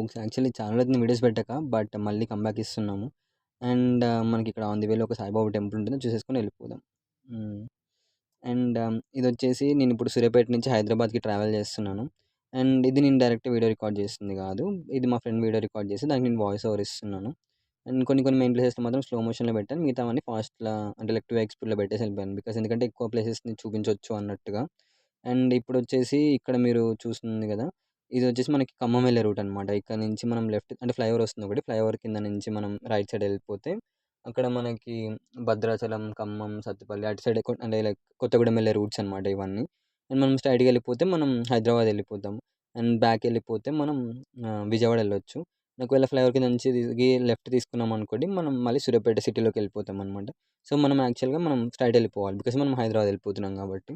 Vlogs actually చాలా రోజులైంది videos పెట్టక. బట్ మళ్ళీ కమ్‌బ్యాక్ ఇస్తున్నాము. అండ్ మనకిక్కడ ఆన్ ది వేలో ఒక సాయిబాబా టెంపుల్ ఉంటుంది. చూసేసుకొని వెళ్ళిపోదాం. హ్మ్. అండ్ ఇదొచ్చేసి నేనిప్పుడు సూర్యాపేట నుంచి హైదరాబాద్‌కి ట్రావెల్ చేస్తున్నాను. అండ్ ఇది నేను డైరెక్ట్ వీడియో రికార్డ్ చేసింది కాదు. ఇది మా ఫ్రెండ్ వీడియో రికార్డ్ చేసి దానికి నేను వాయిస్ ఓవర్ ఇస్తున్నాను. అండ్ కొన్ని కొన్ని మెయిన్ ప్లేసెస్‌లో మాత్రం స్లో మోషన్‌లో పెట్టాను. మిగతావన్నీ ఫాస్ట్‌లా అంటే లెఫ్ట్ వే ఎక్స్‌పీడ్‌లో పెట్టేసి వెళ్ళిపోయాను. బికాజ్ ఎందుకంటే ఎక్కువ ప్లేసెస్‌ని చూపించొచ్చు అన్నట్టుగా. అండ్ ఇప్పుడొచ్చేసి ఇక్కడ మీరు చూస్తుంది కదా! ఇదొచ్చేసి మనకి ఖమ్మం వెళ్ళే రూట్ అనమాట. ఇక్కడ నుంచి మనం లెఫ్ట్ అంటే ఫ్లైఓవర్ వస్తుంది ఒకటి. ఫ్లైఓవర్ కింద నుంచి మనం రైట్ సైడ్ వెళ్ళిపోతే అక్కడ మనకి భద్రాచలం, ఖమ్మం, సత్తుపల్లి అటు సైడ్ అంటే లైక్ కొత్తగూడెం వెళ్ళే రూట్స్ అనమాట ఇవన్నీ. అండ్ మనం స్ట్రెయిట్‌గా వెళ్ళిపోతే మనం హైదరాబాద్ వెళ్ళిపోతాం. అండ్ బ్యాక్ వెళ్ళిపోతే మనం విజయవాడ వెళ్ళొచ్చు. ఒకవేళ ఫ్లైఓవర్ కింద నుంచి దిగి లెఫ్ట్ తీసుకున్నాం అనుకోండి మనం మళ్ళీ సూర్యాపేట సిటీలోకి వెళ్ళిపోతాం అనమాట. సో, మనం యాక్చువల్‌గా మనం స్ట్రెయిట్ వెళ్ళిపోవాలి. బికాజ్ మనం హైదరాబాద్ వెళ్ళిపోతున్నాం కాబట్టి.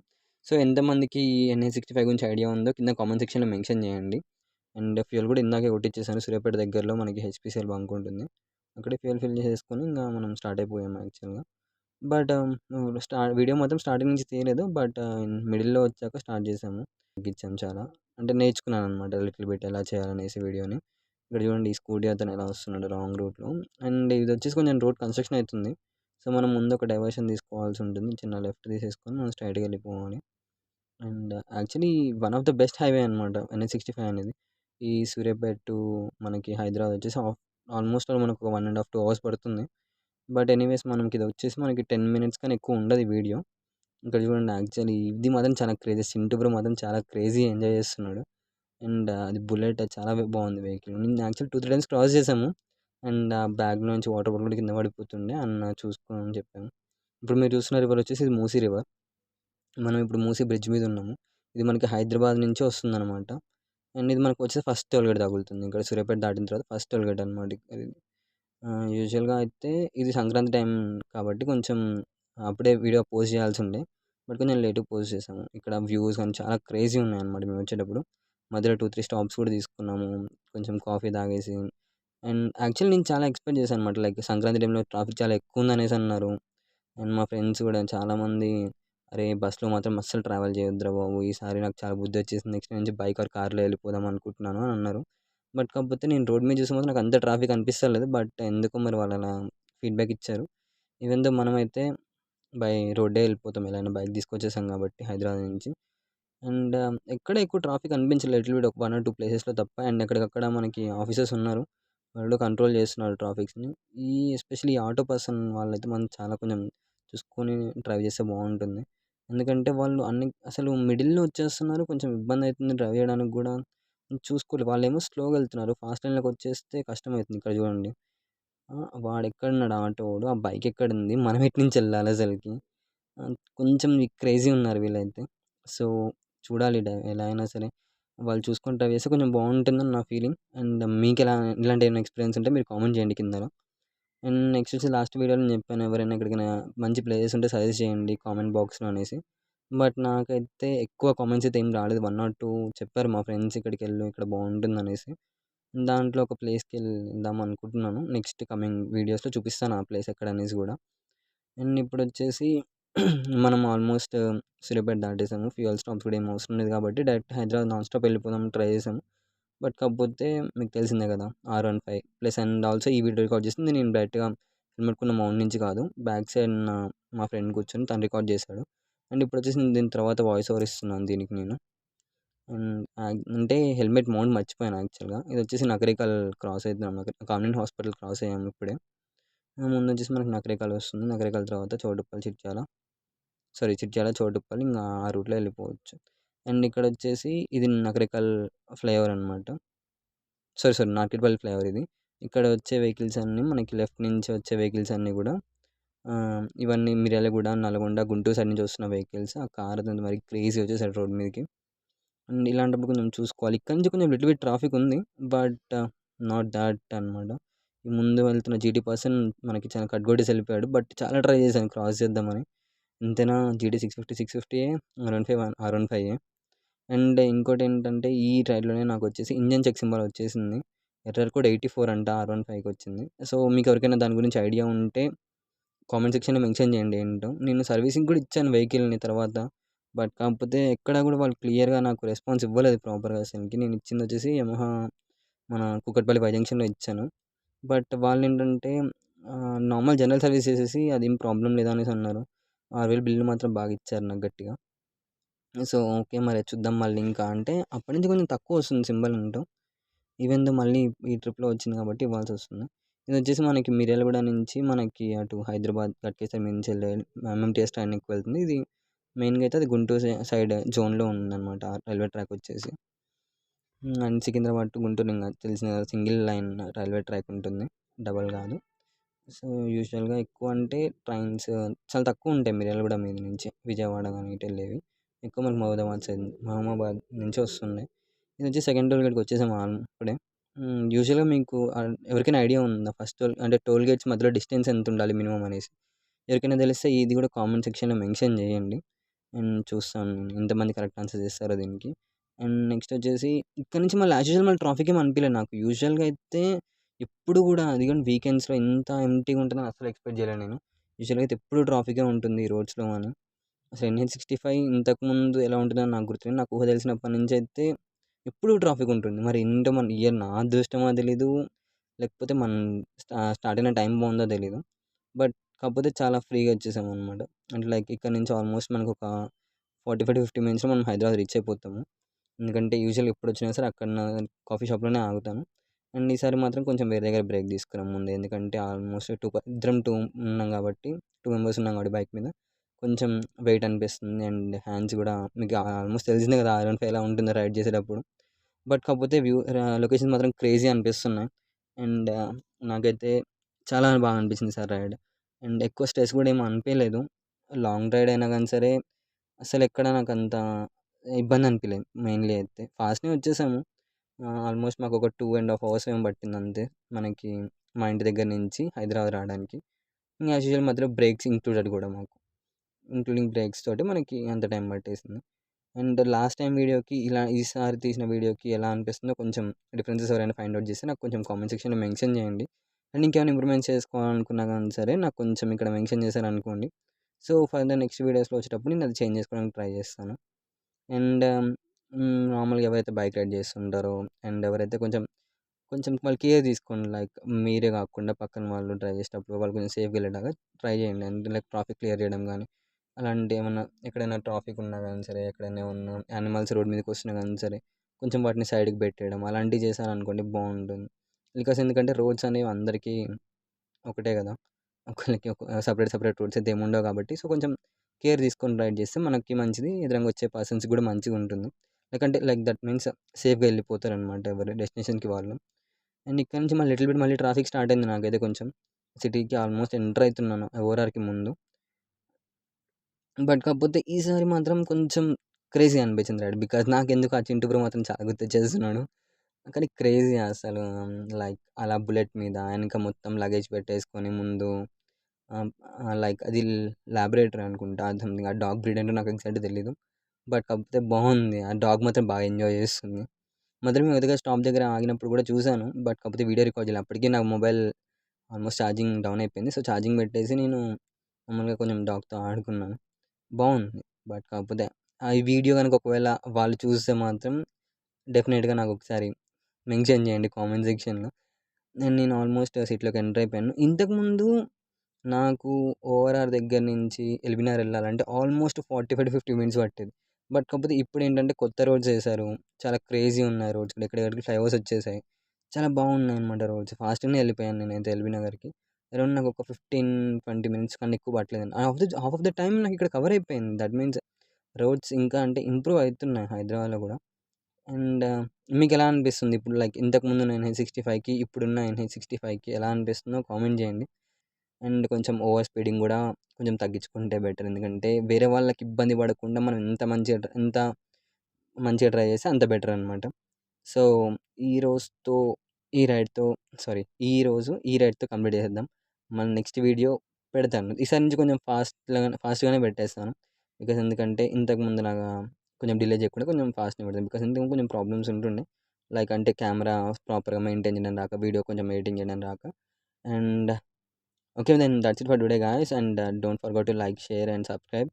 సో, ఎంతమందికి ఈ ఎన్‌హెచ్-65 గురించి ఐడియా ఉందో కింద కామెంట్ సెక్షన్‌లో మెన్షన్ చేయండి. అండ్ ఫ్యూయల్ కూడా ఇందాకే కొట్టిచ్చేసాను. సూర్యాపేట దగ్గరలో మనకి హెచ్‌పీసీఎల్ బంక్ ఉంటుంది. అక్కడే ఫ్యూయల్ ఫిల్ చేసేసుకొని ఇంగా మనం స్టార్ట్ అయిపోయాం యాక్చువల్‌గా. బట్ వీడియో మాత్రం స్టార్టింగ్ నుంచి తీయలేదు. బట్ మిడిల్‌లో వచ్చాక స్టార్ట్ చేశాము. తగ్గిచ్చాం చాలా. అంటే నేర్చుకున్నాననమాట లిటిల్ బిట్ ఎలా చేయాలనేసి వీడియోని. ఇక్కడ చూడండి ఈ స్కూటీ అతను ఎలా వస్తున్నాడో రాంగ్ రూట్‌లో. అండ్ ఇదొచ్చేసి కొంచెం రోడ్ కన్‌స్ట్రక్షన్ అయితుంది. సో, మనం ముందు ఒక డైవర్షన్ తీసుకోవాల్సి ఉంటుంది. చిన్న లెఫ్ట్ తీసేసుకొని మనం స్ట్రెయిట్‌గా వెళ్ళిపోవాలి. And actually one of the best highway అనమాట ఎన్‌హెచ్-65 అనేది. ఈ సూర్యాపేట టు మనకి హైదరాబాద్ వచ్చేసి ఆల్మోస్ట్ మనకు ఒక 1 ½ 2 అవర్స్ పడుతుంది. బట్ ఎనీవేస్ మనకిదొచ్చేసి మనకి 10 మినిట్స్ కన్నా ఎక్కువ ఉండదు ఈ వీడియో. ఇక్కడ చూడండి యాక్చువల్లీ ఇది మాత్రం చాలా క్రేజీ. చింటూ బ్రో మాత్రం చాలా క్రేజీ ఎంజాయ్ చేస్తున్నాడు. అండ్ అది బుల్లెట్ చాలా బాగుంది వెహికల్. నేను యాక్చువల్లీ 2, 3 టైమ్స్ క్రాస్ చేసాము. అండ్ ఆ బ్యాగ్‌లో నుంచి వాటర్ బాటిల్ కూడా కింద పడిపోతుండే. అన్న చూసుకో అని చెప్పాను. ఇప్పుడు మీరు చూస్తున్న రివర్ వచ్చేసి ఇది మూసీ రివర్. మనం ఇప్పుడు మూసీ బ్రిడ్జ్ మీద ఉన్నాము. ఇది మనకి హైదరాబాద్ నుంచి వస్తుందనమాట. అండ్ ఇది మనకు వచ్చేసి ఫస్ట్ టోల్ గేట్ తగులుతుంది. ఇక్కడ సూర్యాపేట దాటిన తర్వాత ఫస్ట్ టోల్ గేట్ అనమాట ఇది. యూజువల్‌గా అయితే ఇది సంక్రాంతి టైం కాబట్టి కొంచెం అప్పుడే వీడియో పోస్ట్ చేయాల్సి ఉండే. బట్ కొంచెం లేట్‌గా పోస్ట్ చేశాము. ఇక్కడ వ్యూస్ కానీ చాలా క్రేజీ ఉన్నాయన్నమాట మేము వచ్చేటప్పుడు. మధ్యలో 2, 3 స్టాప్స్ కూడా తీసుకున్నాము. కొంచెం కాఫీ తాగేసి అండ్ యాక్చువల్లీ నేను చాలా ఎక్స్‌పెక్ట్ చేశాను అనమాట. లైక్ సంక్రాంతి టైంలో ట్రాఫిక్ చాలా ఎక్కువుందనేసి అన్నారు. అండ్ మా ఫ్రెండ్స్ కూడా చాలామంది "అరే! బస్‌లో మాత్రం అస్సలు ట్రావెల్ చేయొద్దురా బాబు! ఈసారి నాకు చాలా బుద్ధొచ్చేసింది. నెక్స్ట్ నుంచి బైక్ ఆర్ కార్‌లో వెళ్ళిపోదాం అనుకుంటున్నాను" అని అన్నారు. బట్ కాకపోతే నేను రోడ్ మీద చూస్తే మాత్రం నాకు అంత ట్రాఫిక్ అనిపిస్తలేదు. బట్ ఎందుకో మరి వాళ్ళు అలా ఫీడ్‌బ్యాక్ ఇచ్చారు. ఈవెన్ దో మనమైతే బై రోడ్డే వెళ్ళిపోతాం. ఎలా అయినా బైక్ తీసుకొచ్చేసాం కాబట్టి హైదరాబాద్ నుంచి. అండ్ ఎక్కడ ఎక్కువ ట్రాఫిక్ అనిపించలేదు. లిటిల్ బిట్ ఒక 1 ఆర్ 2 ప్లేసెస్‌లో తప్ప. అండ్ ఎక్కడికక్కడ మనకి ఆఫీసర్స్ ఉన్నారు. వాళ్ళు కంట్రోల్ చేస్తున్నారు ట్రాఫిక్స్‌ని. ఎస్పెషల్లీ ఈ ఆటో పర్సన్ వాళ్ళైతే మనం చాలా కొంచెం చూసుకొని డ్రైవ్ చేస్తే బాగుంటుంది. ఎందుకంటే వాళ్ళు అన్ని అసలు మిడిల్‌లో వచ్చేస్తున్నారు. కొంచెం ఇబ్బందయితుంది డ్రైవ్ చేయడానికి గూడా. చూసుకోవాలి వాళ్ళేమో స్లోగా వెళ్తున్నారు. ఫాస్ట్ లైన్‌లోకి వచ్చేస్తే కష్టమవుతుంది. ఇక్కడ చూడండి. వాడెక్కడున్నాడు ఆటోవోడు. ఆ బైక్ ఎక్కడుంది? మనం ఎటు నుంచి వెళ్ళాలి అసలకి? కొంచెం క్రేజీ ఉన్నారు వీళ్ళైతే. సో, చూడాలి ఎలా అయినా సరే వాళ్ళు చూసుకొని డ్రైవ్ చేస్తే కొంచెం బాగుంటుందని నా ఫీలింగ్. అండ్ మీకెలా ఇలాంటి ఏమైనా ఎక్స్‌పీరియన్స్ ఉంటే మీరు కామెంట్ చేయండి కిందన. అండ్ నెక్స్ట్ వచ్చి లాస్ట్ వీడియోలో నేను చెప్పాను ఎవరైనా ఎక్కడికైనా మంచి ప్లేసెస్ ఉంటే సజెస్ట్ చేయండి కామెంట్ బాక్స్‌లో అనేసి. బట్ నాకైతే ఎక్కువ కామెంట్స్ అయితే ఏం రాలేదు. 1 ఆర్ 2 చెప్పారు మా ఫ్రెండ్స్ ఇక్కడికెళ్ళు ఇక్కడ బాగుంటుందనేసి. దాంట్లో ఒక ప్లేస్‌కెళ్దాం అనుకుంటున్నాను. నెక్స్ట్ కమింగ్ వీడియోస్‌లో చూపిస్తాను ఆ ప్లేస్ ఎక్కడనేసి గూడా. అండ్ ఇప్పుడొచ్చేసి మనం ఆల్మోస్ట్ సూర్యాపేట దాటేసాము. ఫ్యూయల్ స్టాప్స్ కూడా ఏం అవసరం లేదు కాబట్టి డైరెక్ట్ హైదరాబాద్ నాన్ స్టాప్ వెళ్ళిపోదామని ట్రై చేసాము. బట్ కాకపోతే మీకు తెలిసిందే కదా! R15 ప్లస్ అండ్ ఆల్సో ఈ వీడియో రికార్డ్ చేసింది నేను డైరెక్ట్‌గా హెల్మెట్ కొన్న మౌంట్ నుంచి కాదు. బ్యాక్ సైడ్ మా ఫ్రెండ్ కూర్చొని తను రికార్డ్ చేశాడు. అండ్ ఇప్పుడొచ్చేసి నేను దీని తర్వాత వాయిస్ ఓవర్ ఇస్తున్నాను దీనికి నేను. అండ్ అంటే హెల్మెట్ మౌంట్ మర్చిపోయాను యాక్చువల్‌గా. ఇదొచ్చేసి నకరికల్ క్రాస్ అయితున్నాం. కామినేని హాస్పిటల్ క్రాస్ అయ్యాము ఇప్పుడే. ముందొచ్చేసి మనకి నకరికల్ వస్తుంది. నకరికల్ తర్వాత చౌటుప్పల్, చిట్యాల. సారీ చిట్యాల, చౌటుప్పల్ ఇంగా ఆ రూట్‌లో వెళ్ళిపోవచ్చు. అండ్ ఇక్కడొచ్చేసి ఇది నకరికల్ ఫ్లైఓవర్ అనమాట. సారీ నార్కెట్పల్లి ఫ్లైఓవర్ ఇది. ఇక్కడ వచ్చే వెహికల్స్ అన్నీ మనకి లెఫ్ట్ నుంచి వచ్చే వెహికల్స్ అన్నీ గూడా ఇవన్నీ మిర్యాలగూడ, నల్గొండ, గుంటూరు సైడ్ నుంచి వస్తున్న వెహికల్స్. ఆ కార్ అతను మరి క్రేజీ వచ్చేసాడు రోడ్ మీదకి. అండ్ ఇలాంటప్పుడు కొంచెం చూసుకోవాలి. ఇక్కడ నుంచి కొంచెం లిటిల్ బిట్ ట్రాఫిక్ ఉంది. బట్ నాట్ థాట్ అనమాట. ఈ ముందు వెళ్తున్న జీటీ పర్సన్ మనకి చాలా కట్ కొట్టేసి వెళ్ళిపోయాడు. బట్ చాలా ట్రై చేశాను క్రాస్ చేద్దామని. ఎంతైనా జీటీ 650 R15 R15 అండ్ ఇంకోటేంటంటే ఈ రైడ్‌లోనే నాకొచ్చేసి ఇంజిన్ చెక్ సింబల్ వచ్చేసింది. ఎర్రర్ కోడ్ 84 అంట R15కి వచ్చింది. సో, మీకెవరికైనా దాని గురించి ఐడియా ఉంటే కామెంట్ సెక్షన్‌లో మెన్షన్ చేయండి ఏంటో. నేను సర్వీసింగ్ కూడా ఇచ్చాను వెహికల్‌ని తర్వాత. బట్ కాకపోతే ఎక్కడ కూడా వాళ్ళు క్లియర్‌గా నాకు రెస్పాన్స్ ఇవ్వలేదు ప్రాపర్‌గా అసలకి. నేను ఇచ్చిందొచ్చేసి యమహా మన కూకట్పల్లి వై జంక్షన్‌లో ఇచ్చాను. బట్ వాళ్ళేంటంటే నార్మల్ జనరల్ సర్వీస్ చేసేసి అదేం ప్రాబ్లమ్ లేదు అనేసి అన్నారు. 6,000 బిల్లు మాత్రం బాగా ఇచ్చారు నాకు గట్టిగా. So, okay. మరి చూద్దాం మళ్ళీ ఇంకా అంటే అప్పటి నుంచి కొంచెం తక్కువొస్తుంది సింబల్ అంటూ. ఈవెన్ దో మళ్ళీ ఈ ట్రిప్‌లో వచ్చింది కాబట్టి ఇవ్వాల్సొస్తుంది. ఇదొచ్చేసి మనకి మిర్యాలగూడ నుంచి మనకి అటు హైదరాబాద్ గట్కేసర్ మీద నుంచి వెళ్ళే ఎంఎంటీఎస్ ట్రైన్ ఎక్కువ వెళ్తుంది. ఇది మెయిన్‌గా అయితే అది గుంటూరు సైడ్ జోన్‌లో ఉందనమాట రైల్వే ట్రాక్ వచ్చేసి. అండ్ సికింద్రాబాద్ టు గుంటూరు ఇంగ తెలిసిందే కదా! సింగిల్ లైన్ రైల్వే ట్రాక్ ఉంటుంది. డబల్ కాదు. సో, యూజువల్‌గా ఎక్కువ అంటే ట్రైన్స్ చాలా తక్కువుంటాయి మిర్యాలగూడ మీద నుంచి. విజయవాడ గాని ఇటెళ్ళేవి. ఎక్కువ మనకు మహబూబాబాద్ నుంచి వస్తున్నాయి. ఇదొచ్చి సెకండ్ టోల్ గేట్‌కి వచ్చేసాము అప్పుడే. యూజువల్‌గా మీకు ఎవరికైనా ఐడియా ఉందా? ఫస్ట్ అంటే టోల్ గేట్స్ మధ్యలో డిస్టెన్స్ ఎంతుండాలి మినిమమ్ అనేసి? ఎవరికైనా తెలిస్తే ఇది కూడా కామెంట్ సెక్షన్‌లో మెన్షన్ చేయండి. అండ్ చూస్తాను నేను ఎంతమంది కరెక్ట్ ఆన్సర్ చేస్తారో దీనికి. అండ్ నెక్స్ట్ వచ్చేసి ఇక్కడ నుంచి మళ్ళీ యాజ్ యూజువల్ మళ్ళీ ట్రాఫిక్ ఏం అనిపియలేదు నాకు. యూజువల్‌గా అయితే ఎప్పుడు కూడా అది గాని వీకెండ్స్‌లో ఇంత ఎంప్టీగా ఉంటదని అస్సలు ఎక్స్‌పెక్ట్ చేయలేదు నేను. యూజువల్‌గా అయితే ఎప్పుడు ట్రాఫికే ఉంటుంది ఈ రోడ్స్‌లో అని. అసలు NH-65 ఇంతకుముందు ఎలా ఉంటుందని నాకు గుర్తులేదు. నాకు ఊహ తెలిసినప్పటి నుంచయితే ఎప్పుడూ ట్రాఫిక్ ఉంటుంది. మరి ఏంటో మన ఇయర్ నా అదృష్టమో తెలీదు. లేకపోతే మనం స్టార్ట్ అయిన టైం బావుందో తెలీదు. బట్ కాకపోతే చాలా ఫ్రీగా వచ్చేసామనమాట. అంటే లైక్ ఇక్కడ నుంచి ఆల్మోస్ట్ మనకొక 45-50 మినిట్స్‌లో మనం హైదరాబాద్ రీచ్ అయిపోతాము. ఎందుకంటే యూజువల్‌గా ఎప్పుడొచ్చినా సరే అక్కడ కాఫీ షాప్‌లోనే ఆగుతాను. అండ్ ఈసారి మాత్రం కొంచెం వేరే దగ్గర బ్రేక్ తీసుకున్నాం ముందే. ఎందుకంటే ఆల్మోస్ట్ ఇద్దరం 2 ఉన్నాం కాబట్టి 2 మెంబర్స్ ఉన్నాం కాబట్టి బైక్ మీద. కొంచెం వెయిట్ అనిపిస్తుంది. అండ్ హ్యాండ్స్ గూడా మీకు ఆల్మోస్ట్ తెలిసిందే కదా! R15 ఎలా ఉంటుందో రైడ్ చేసేటప్పుడు. బట్ కాకపోతే లొకేషన్స్ మాత్రం క్రేజీ అనిపిస్తున్నాయి. అండ్ నాకైతే చాలా బాగా అనిపించింది ఈసారి రైడ్. అండ్ ఎక్కువ స్ట్రెస్ గూడా ఏమి అనిపియలేదు. లాంగ్ రైడ్ అయినా గానీ సరే అసలెక్కడ నాకంత ఇబ్బంది అనిపియలేదు మెయిన్‌లీ అయితే. ఫాస్ట్‌నే వచ్చేసాము. ఆల్మోస్ట్ మాకొక 2½ అవర్స్ ఏమో పట్టిందంతే. మనకి మా ఇంటి దగ్గర నుంచి హైదరాబాద్ రావడానికి. ఇంగ యాజ్ యూజువల్ మధ్యలో బ్రేక్స్ ఇంక్లూడెడ్ గూడా మాకు. ఇంక్లూడింగ్ బ్రేక్స్ తోటి మనకి అంత టైం పట్టేసింది. అండ్ లాస్ట్ టైమ్ వీడియోకి ఈసారి తీసిన వీడియోకి ఎలా అనిపిస్తుందో కొంచెం డిఫరెన్సెస్ ఎవరైనా ఫైండ్ ఔట్ చేస్తే నాకు కొంచెం కామెంట్ సెక్షన్‌లో మెన్షన్ చేయండి. అండ్ ఇంకేమైనా ఇంప్రూవ్‌మెంట్స్ చేసుకోవాలనుకున్నా గానీ సరే నాకు కొంచెం ఇక్కడ మెన్షన్ చేశారనుకోండి. సో, ఫర్దర్ నెక్స్ట్ వీడియోస్‌లో వచ్చేటప్పుడు నేను అది చేంజ్ చేసుకోవడానికి ట్రై చేస్తాను. అండ్ నార్మల్‌గా ఎవరైతే బైక్ రైడ్ చేస్తుంటారో అండ్ ఎవరైతే కొంచెం కొంచెం వాళ్ళు కేర్ తీసుకోండి. లైక్ మీరే కాకుండా పక్కన వాళ్ళు డ్రైవ్ చేసేటప్పుడు వాళ్ళు కొంచెం సేఫ్‌గా వెళ్ళేలాగా ట్రై చేయండి. అంటే లైక్ ట్రాఫిక్ క్లియర్ చేయడం గానీ, అలాంటి ఏమన్నా ఎక్కడైనా ట్రాఫిక్ ఉన్నా గానీ సరే, ఎక్కడైనా ఏమన్నా యానిమల్స్ రోడ్ మీదకి వస్తున్నా గానీ సరే, కొంచెం వాటిని సైడ్‌కి పెట్టేయడం అలాంటివి చేశారనుకోండి బావుంటుంది. బికాస్ ఎందుకంటే రోడ్స్ అనేవి అందరికీ ఒకటే గదా! ఒకళ్ళకి ఒక సెపరేట్ రూల్స్ అయితే ఏముండవు కాబట్టి, సో, కొంచెం కేర్ తీసుకొని రైడ్ చేస్తే మనకి మంచిది. ఎదురుంగా వచ్చే పర్సన్స్‌కి కూడా మంచిగుంటుంది. లైక్ దట్ మీన్స్ సేఫ్‌గా వెళ్ళిపోతారనమాట ఎవరు డెస్టినేషన్‌కి వాళ్ళు. అండ్ ఇక్కడ నుంచి మళ్ళీ లిటిల్ బిట్ మళ్ళీ ట్రాఫిక్ స్టార్ట్ అయింది నాకైతే కొంచెం. సిటీకి ఆల్మోస్ట్ ఎంటర్ అయితున్నాను ఓఆర్ఆర్‌కి ముందు. బట్ కాకపోతే ఈసారి మాత్రం కొంచెం క్రేజీ అనిపించింది రైడ్. బికాజ్ నాకెందుకో ఆ 'చింటూ బ్రో' మాత్రం చాలా గుర్తొచ్చేస్తున్నాడు. కానీ క్రేజీ అసలు లైక్ అలా బుల్లెట్ మీద ఎనక మొత్తం లగేజ్ పెట్టేసుకొని ముందు ఆహ్, లైక్ అది లాబ్రేటరీ అనుకుంటా. సంథింగ్ ఆ డాగ్ బ్రీడ్ ఏంటో నాకు ఎగ్జాక్ట్‌గా తెలీదు. బట్ కాకపోతే బావుంది. ఆ డాగ్ మాత్రం బాగా ఎంజాయ్ చేస్తుంది. మధ్యలో మేము ఎదురుగా స్టాప్ దగ్గర ఆగినప్పుడు కూడా చూసాను. బట్ కాకపోతే వీడియో రికార్డ్ చేయలే. అప్పటికే నా మొబైల్ ఆల్మోస్ట్ ఛార్జింగ్ డౌన్ అయిపోయింది. సో, ఛార్జింగ్ పెట్టేసి నేను మామూలుగా కొంచెం డాగ్‌తో ఆడుకున్నాను. బావుంది. బట్ కాకపోతే ఈ వీడియో గనుక ఒకవేళ వాళ్ళు చూస్తే మాత్రం డెఫినిట్‌గా నాకొకసారి మెన్షన్ చేయండి కామెంట్ సెక్షన్‌లో. నేను ఆల్మోస్ట్ సిటీలోకి ఎంటర్ అయిపోయాను. ఇంతకుముందు నాకు ఓఆర్ఆర్ దగ్గర నుంచి ఎల్బీనగర్ ఎళ్ళాలంటే ఆల్మోస్ట్ 45-50 మినిట్స్ పట్టేది. బట్ కాకపోతే ఇప్పుడేంటంటే కొత్త రోడ్స్ ఏశారు. చాలా క్రేజీ ఉన్నాయి రోడ్స్ కూడా. ఎక్కడికెక్కడికి ఫ్లైఓవర్స్ వచ్చేసాయి. చాలా బాగున్నాయన్నమాట రోడ్స్. ఫాస్ట్‌గానే ఎళ్ళిపోయాను నేనైతే ఎల్బీనగర్‌కి. అరౌండ్ నాకొక 15-20 మినిట్స్ కన్నా ఎక్కువ పట్టలేదండి. హాఫ్ ఆఫ్ ద టైమ్ నాకిక్కడ కవర్ అయిపోయింది. దట్ మీన్స్ రోడ్స్ ఇంకా అంటే ఇంప్రూవ్ అయితున్నాయి హైదరాబాద్‌లో గూడా. అండ్ మీకెలా అనిపిస్తుంది? ఇప్పుడు లైక్ ఇంతకుముందున్న ఎన్‌హెచ్-65కి ఇప్పుడున్న ఎన్‌హెచ్-65కి ఎలా అనిపిస్తుందో కామెంట్ జేయండి. అండ్ కొంచెం ఓవర్ స్పీడింగ్ గూడా కొంచెం తగ్గించుకుంటే బెటర్. ఎందుకంటే వేరే వాళ్ళకి ఇబ్బంది పడకుండా మనం ఎంత మంచిగా డ్రైవ్ చేస్తే అంత బెటర్ అనమాట. సో, ఈ రోజుతో ఈ రైడ్‌తో సారీ ఈ రైడ్‌తో కంప్లీట్ చేసేద్దాం. మళ్ళీ నెక్స్ట్ వీడియో పెడతాను. ఈసారి నుంచి కొంచెం ఫాస్ట్‌గానే పెట్టేస్తాను. బికాజ్ ఎందుకంటే ఇంతకుముందు లాగా కొంచెం డిలే చేయకుండా కొంచెం ఫాస్ట్‌గా పెడతాను. బికాజ్ ఇంతకు కొంచెం ప్రాబ్లమ్స్ ఉంటుండే. లైక్ అంటే కెమెరా ప్రాపర్‌గా మెయింటైన్ చేయడం రాక, వీడియో కొంచెం ఎడిటింగ్ చేయడం రాక. And okay then that's it for today guys and don't forget to like, share and subscribe.